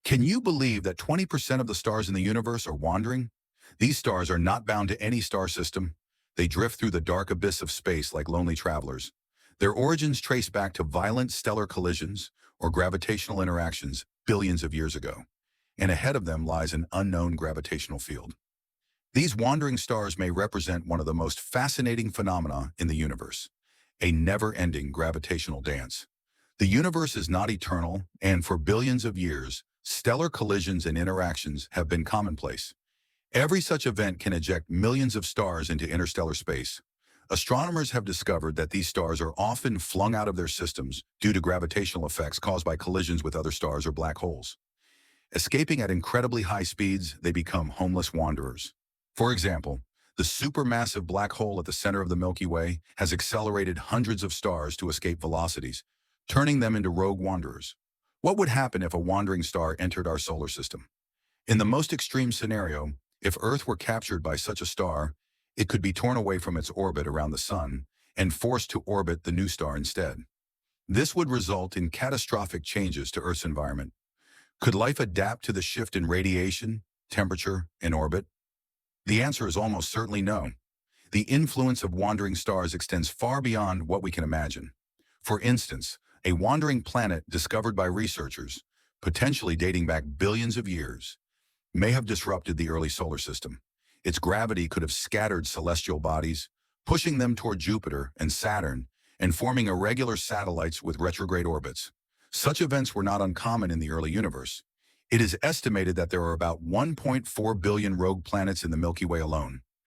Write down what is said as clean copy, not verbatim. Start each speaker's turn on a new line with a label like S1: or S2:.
S1: Can you believe that 20% of the stars in the universe are wandering? These stars are not bound to any star system. They drift through the dark abyss of space like lonely travelers. Their origins trace back to violent stellar collisions or gravitational interactions billions of years ago. And ahead of them lies an unknown gravitational field. These wandering stars may represent one of the most fascinating phenomena in the universe, a never-ending gravitational dance. The universe is not eternal, and for billions of years, stellar collisions and interactions have been commonplace. Every such event can eject millions of stars into interstellar space. Astronomers have discovered that these stars are often flung out of their systems due to gravitational effects caused by collisions with other stars or black holes. Escaping at incredibly high speeds, they become homeless wanderers. For example, the supermassive black hole at the center of the Milky Way has accelerated hundreds of stars to escape velocities, turning them into rogue wanderers. What would happen if a wandering star entered our solar system? In the most extreme scenario, if Earth were captured by such a star, it could be torn away from its orbit around the Sun and forced to orbit the new star instead. This would result in catastrophic changes to Earth's environment. Could life adapt to the shift in radiation, temperature, and orbit? The answer is almost certainly no. The influence of wandering stars extends far beyond what we can imagine. For instance, a wandering planet discovered by researchers, potentially dating back billions of years, may have disrupted the early solar system. Its gravity could have scattered celestial bodies, pushing them toward Jupiter and Saturn and forming irregular satellites with retrograde orbits. Such events were not uncommon in the early universe. It is estimated that there are about 1.4 billion rogue planets in the Milky Way alone.